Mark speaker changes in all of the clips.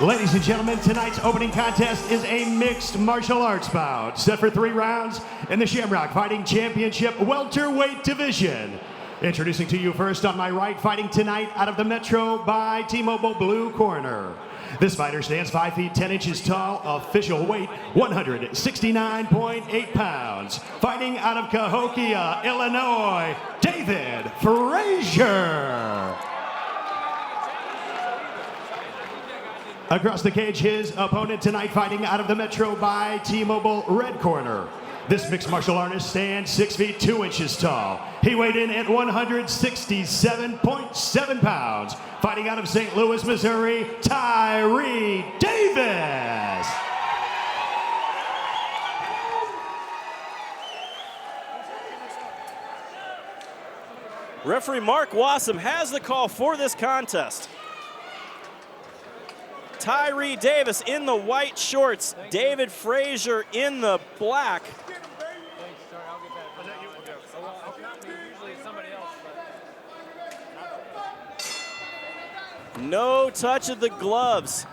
Speaker 1: Ladies and gentlemen, tonight's opening contest is a mixed martial arts bout set for 3 rounds in the Shamrock Fighting Championship welterweight division. Introducing to you first on my right, fighting tonight out of the Metro by T-Mobile blue corner. This fighter stands 5 feet 10 inches tall, official weight 169.8 pounds. Fighting out of Cahokia, Illinois, David Frazier. Across the cage, his opponent tonight fighting out of the Metro by T-Mobile red corner. This mixed martial artist stands 6 feet 2 inches tall. He weighed in at 167.7 pounds. Fighting out of St. Louis, Missouri, Tyree Davis.
Speaker 2: Referee Mark Wassam has the call for this contest. Tyree Davis in the white shorts, David Frazier in the black. No touch of the gloves.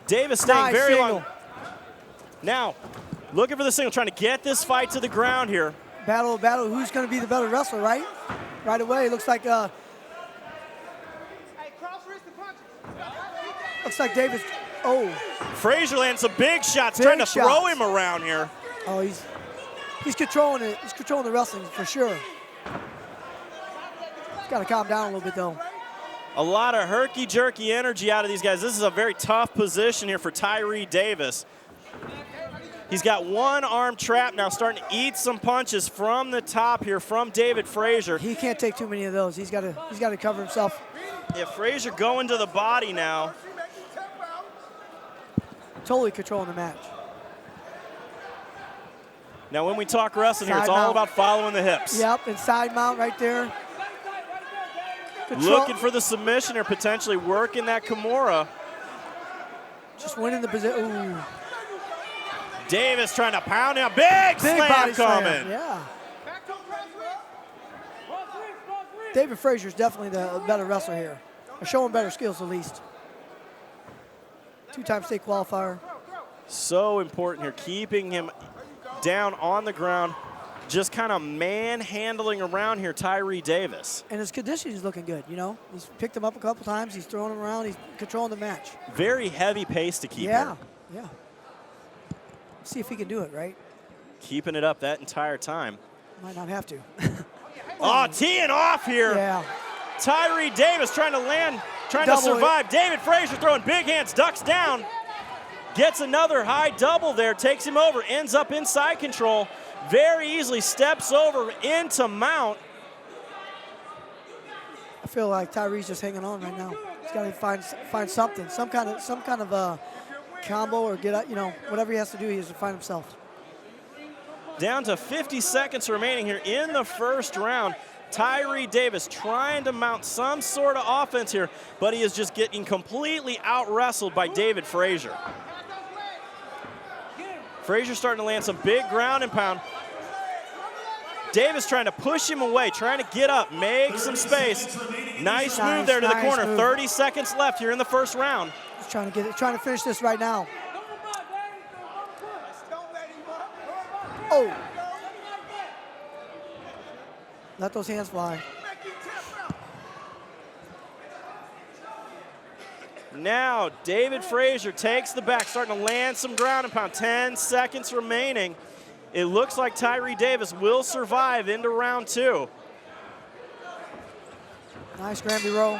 Speaker 2: Davis staying very long. Now, looking for the single, trying to get this fight to the ground here.
Speaker 3: Battle, who's going to be the better wrestler, right? Right away, it looks like Davis. Oh,
Speaker 2: Frazier lands some big shots, trying to throw him around here.
Speaker 3: Oh, he's controlling it. He's controlling the wrestling for sure. He's got to calm down a little bit though.
Speaker 2: A lot of herky-jerky energy out of these guys. This is a very tough position here for Tyree Davis. He's got one arm trapped now, starting to eat some punches from the top here from David Frazier.
Speaker 3: He can't take too many of those. He's got to cover himself.
Speaker 2: Yeah, Frazier going to the body now.
Speaker 3: Totally controlling the match.
Speaker 2: Now, when we talk wrestling here, it's all about following the hips.
Speaker 3: Yep, and side mount right there.
Speaker 2: Looking for the submission or potentially working that Kimura.
Speaker 3: Just winning the position. Ooh.
Speaker 2: Davis trying to pound him. Big slam
Speaker 3: body
Speaker 2: coming.
Speaker 3: Slam. Yeah. David Frazier's definitely the better wrestler here. Showing better skills at least. 2-time state qualifier.
Speaker 2: So important here, keeping him down on the ground, just kind of manhandling around here Tyree Davis.
Speaker 3: And his conditioning is looking good, you know. He's picked him up a couple times, he's throwing him around, he's controlling the match.
Speaker 2: Very heavy pace to keep
Speaker 3: Yeah,
Speaker 2: him.
Speaker 3: yeah. See if he can do it, right?
Speaker 2: Keeping it up that entire time.
Speaker 3: Might not have to.
Speaker 2: Oh, teeing off here.
Speaker 3: Yeah.
Speaker 2: Tyree Davis trying to land, trying to survive. David Frazier throwing big hands, ducks down. Gets another high double there, takes him over, ends up inside control. Very easily steps over into mount.
Speaker 3: I feel like Tyree's just hanging on right now. He's got to find something, some kind of combo or get out, you know, whatever he has to do, he has to find himself.
Speaker 2: Down to 50 seconds remaining here in the first round. Tyree Davis trying to mount some sort of offense here, but he is just getting completely out-wrestled by David Frazier. Frazier starting to land some big ground and pound. Davis trying to push him away, trying to get up, make some space. Nice move there to the corner. 30 seconds left here in the first round.
Speaker 3: He's trying to finish this right now. Oh. Let those hands fly.
Speaker 2: Now, David Frazier takes the back, starting to land some ground and pound. 10 seconds remaining. It looks like Tyree Davis will survive into round 2.
Speaker 3: Nice Granby roll.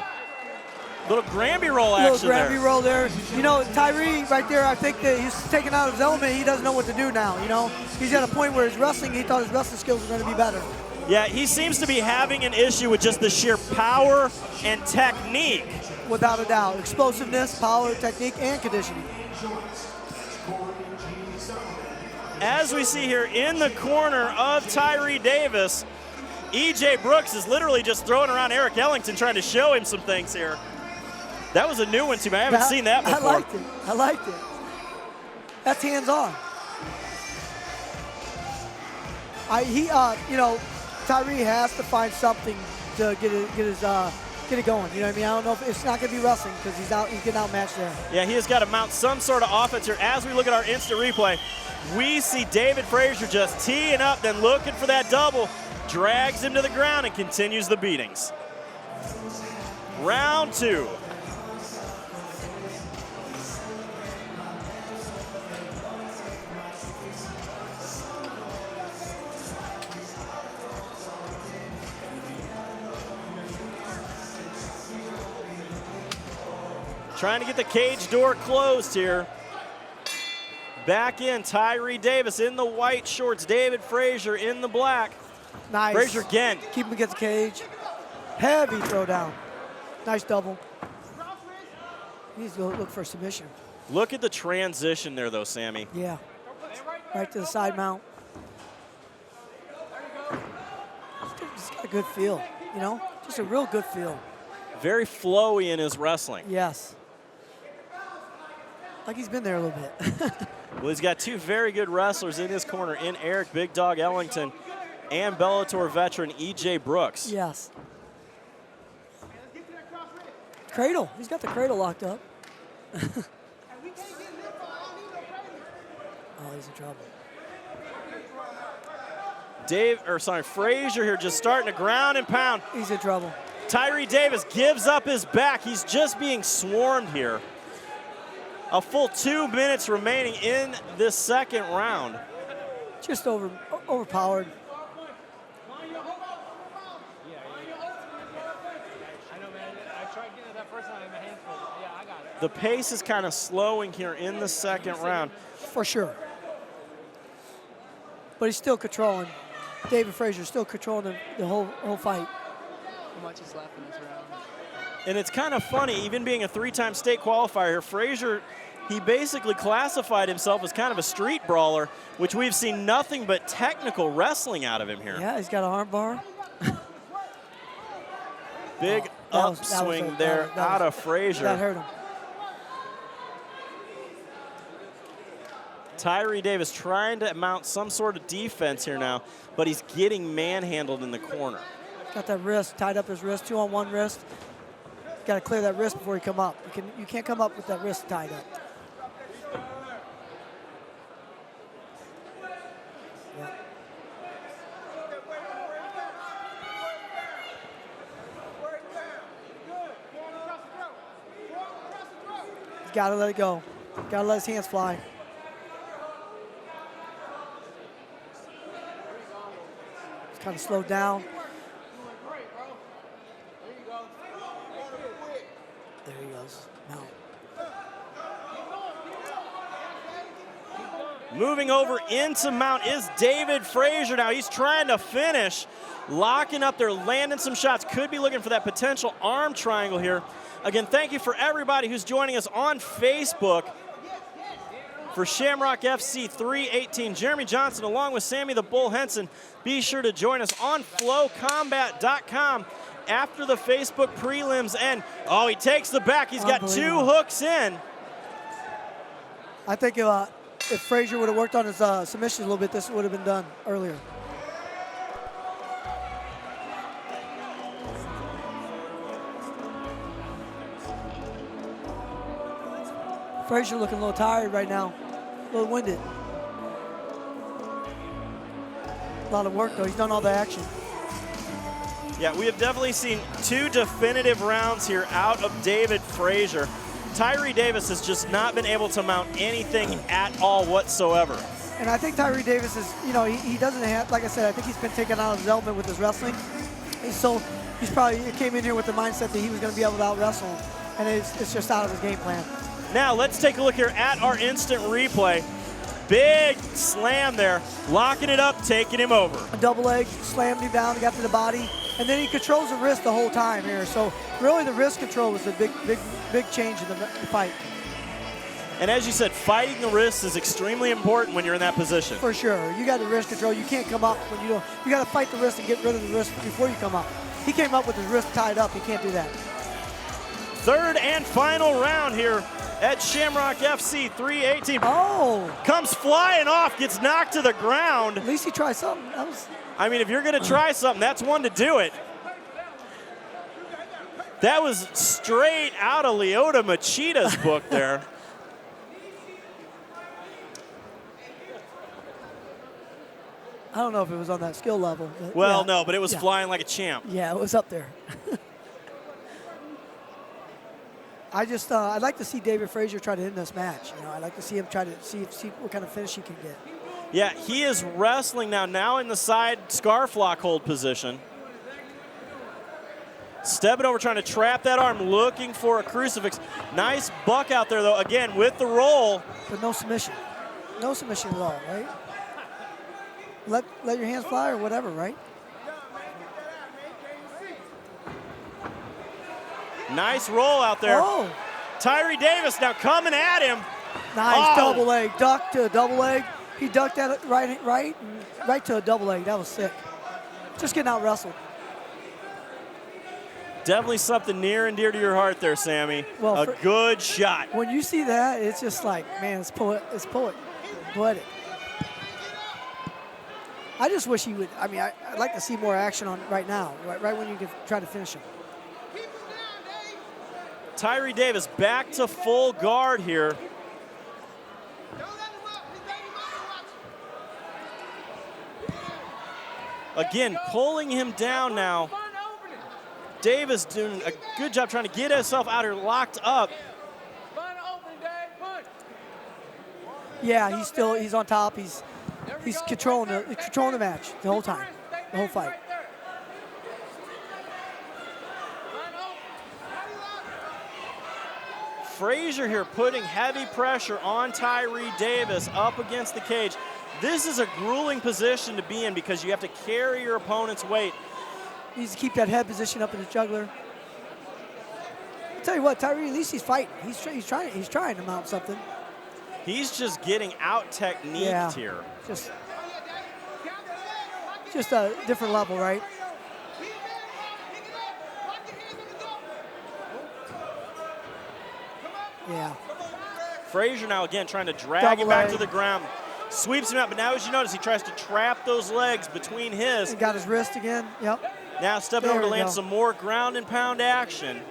Speaker 2: Little Granby roll action there.
Speaker 3: Little Granby roll there. You know, Tyree right there, I think that he's taken out of his element. He doesn't know what to do now, you know. He's at a point where his wrestling, he thought his wrestling skills were going to be better.
Speaker 2: Yeah, he seems to be having an issue with just the sheer power and technique.
Speaker 3: Without a doubt. Explosiveness, power, technique, and conditioning.
Speaker 2: As we see here in the corner of Tyree Davis, E.J. Brooks is literally just throwing around Eric Ellington trying to show him some things here. That was a new one to me. I haven't seen that before.
Speaker 3: I liked it. That's hands-on. You know, Tyree has to find something to get his get it going. You know what I mean? I don't know if it's not going to be wrestling because he's getting outmatched there.
Speaker 2: Yeah, he has got to mount some sort of offense here. As we look at our instant replay, we see David Frazier just teeing up, then looking for that double, drags him to the ground and continues the beatings. Round 2. Trying to get the cage door closed here. Back in, Tyree Davis in the white shorts. David Frazier in the black.
Speaker 3: Nice.
Speaker 2: Frazier again.
Speaker 3: Keep him against the cage. Heavy throw down. Nice double. He needs to go look for a submission.
Speaker 2: Look at the transition there, though, Sammy.
Speaker 3: Yeah. Right to the side mount. Just got a good feel, you know? Just a real good feel.
Speaker 2: Very flowy in his wrestling.
Speaker 3: Yes. Like he's been there a little bit.
Speaker 2: Well, he's got 2 very good wrestlers in his corner, in Eric Big Dog Ellington and Bellator veteran E.J. Brooks.
Speaker 3: Yes. Cradle. He's got the cradle locked up. Oh, he's in trouble.
Speaker 2: Frazier here just starting to ground and pound.
Speaker 3: He's in trouble.
Speaker 2: Tyree Davis gives up his back. He's just being swarmed here. A full 2 minutes remaining in this second round.
Speaker 3: Just overpowered.
Speaker 2: The pace is kind of slowing here in the second round.
Speaker 3: For sure. But he's still controlling. David Frazier still controlling the whole fight.
Speaker 4: How much is left in this round?
Speaker 2: And it's kind of funny, even being a 3-time state qualifier here, Frazier, he basically classified himself as kind of a street brawler, which we've seen nothing but technical wrestling out of him here.
Speaker 3: Yeah, he's got an arm bar.
Speaker 2: Big upswing there out of Frazier.
Speaker 3: That hurt him.
Speaker 2: Tyree Davis trying to mount some sort of defense here now, but he's getting manhandled in the corner.
Speaker 3: Got that wrist, tied up his wrist, 2-on-1 wrist. Got to clear that wrist before you come up. You can't come up with that wrist tied up. Yeah. He's got to let it go. Got to let his hands fly. It's kind of slowed down. There he goes. No.
Speaker 2: Moving over into mount is David Frazier now. He's trying to finish, locking up there, landing some shots. Could be looking for that potential arm triangle here. Again, thank you for everybody who's joining us on Facebook for Shamrock FC 318. Jeremy Johnson along with Sammy the Bull Henson. Be sure to join us on flowcombat.com after the Facebook prelims end. Oh, he takes the back. He's got 2 hooks in.
Speaker 3: I think if Frazier would have worked on his submission a little bit, this would have been done earlier. Frazier looking a little tired right now, a little winded. A lot of work though, he's done all the action.
Speaker 2: Yeah, we have definitely seen 2 definitive rounds here out of David Frazier. Tyree Davis has just not been able to mount anything at all whatsoever.
Speaker 3: And I think Tyree Davis is, you know, he doesn't have, like I said, I think he's been taken out of his element with his wrestling. So he's probably came in here with the mindset that he was going to be able to out-wrestle him. And it's just out of his game plan.
Speaker 2: Now let's take a look here at our instant replay. Big slam there, locking it up, taking him over.
Speaker 3: A double leg, slammed him down, got to the body, and then he controls the wrist the whole time here. So really the wrist control was the big change in the fight.
Speaker 2: And as you said, fighting the wrist is extremely important when you're in that position.
Speaker 3: For sure, you got the wrist control. You can't come up when you don't. You got to fight the wrist and get rid of the wrist before you come up. He came up with his wrist tied up. He can't do that.
Speaker 2: Third and final round here at Shamrock FC 318.
Speaker 3: Oh!
Speaker 2: Comes flying off, gets knocked to the ground.
Speaker 3: At least he tried something.
Speaker 2: I mean, if you're going to try something, that's one to do it. That was straight out of Lyoto Machida's book there.
Speaker 3: I don't know if it was on that skill level. But
Speaker 2: Well,
Speaker 3: yeah.
Speaker 2: no, but it was
Speaker 3: Yeah.
Speaker 2: flying like a champ.
Speaker 3: Yeah, it was up there. I'd like to see David Frazier try to end this match. You know, I'd like to see him try to see what kind of finish he can get.
Speaker 2: Yeah, he is wrestling now in the side scarf lock hold position. Stepping over, trying to trap that arm, looking for a crucifix. Nice buck out there, though, again, with the roll.
Speaker 3: But no submission. No submission at all, right? Let your hands fly or whatever, right?
Speaker 2: Nice roll out there.
Speaker 3: Oh,
Speaker 2: Tyree Davis now coming at him.
Speaker 3: nice
Speaker 2: Oh.
Speaker 3: double leg. Duck to a double leg. He ducked that right to a double leg. That was sick. Just getting out wrestled.
Speaker 2: Definitely something near and dear to your heart there, Sammy.
Speaker 3: Well,
Speaker 2: a good shot.
Speaker 3: When you see that, it's just like, man, it's poetic. I just wish he would. I mean, I'd like to see more action on right now, right when you can try to finish him.
Speaker 2: Tyree Davis back to full guard here. Again, pulling him down now. Davis doing a good job trying to get himself out here locked up.
Speaker 3: Yeah, he's on top. He's controlling the match the whole time, the whole fight.
Speaker 2: Frazier here putting heavy pressure on Tyree Davis up against the cage. This is a grueling position to be in because you have to carry your opponent's weight.
Speaker 3: He needs to keep that head position up in the juggler. I'll tell you what, Tyree, at least he's fighting. He's trying to mount something.
Speaker 2: He's just getting out techniqued here.
Speaker 3: Just a different level, right? Yeah.
Speaker 2: Frazier now again trying to drag
Speaker 3: Double
Speaker 2: him back
Speaker 3: leg.
Speaker 2: to the ground. Sweeps him out, but now as you notice, he tries to trap those legs between his.
Speaker 3: He got his wrist again. Yep.
Speaker 2: Now stepping
Speaker 3: There
Speaker 2: over to
Speaker 3: we
Speaker 2: land
Speaker 3: go.
Speaker 2: some more ground and pound action.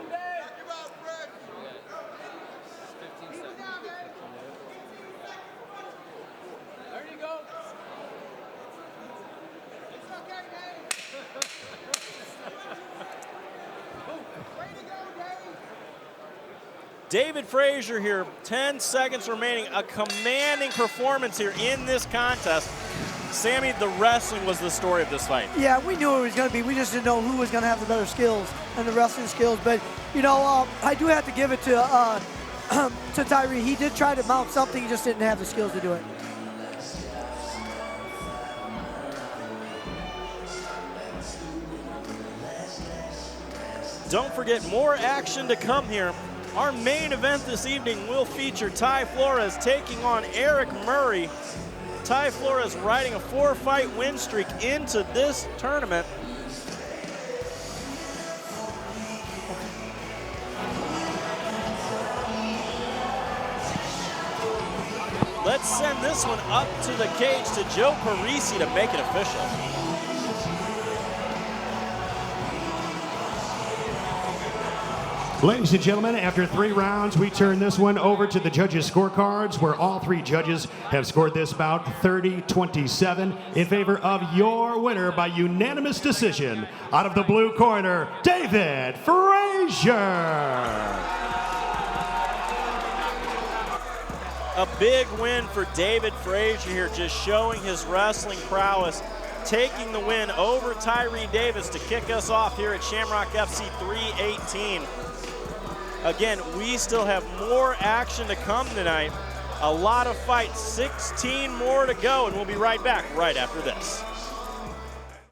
Speaker 2: David Frazier here, 10 seconds remaining. A commanding performance here in this contest. Sammy, the wrestling was the story of this fight.
Speaker 3: Yeah, we knew it was going to be. We just didn't know who was going to have the better skills and the wrestling skills. But, you know, I do have to give it to Tyree. He did try to mount something. He just didn't have the skills to do it.
Speaker 2: Don't forget, more action to come here. Our main event this evening will feature Ty Flores taking on Eric Murray. Ty Flores riding a 4-fight win streak into this tournament. Let's send this one up to the cage to Joe Parisi to make it official.
Speaker 1: Ladies and gentlemen, after 3 rounds, we turn this one over to the judges' scorecards, where all 3 judges have scored this bout 30-27 in favor of your winner by unanimous decision. Out of the blue corner, David Frazier.
Speaker 2: A big win for David Frazier here, just showing his wrestling prowess, taking the win over Tyree Davis to kick us off here at Shamrock FC 318. Again, we still have more action to come tonight. A lot of fights, 16 more to go, and we'll be right back right after this.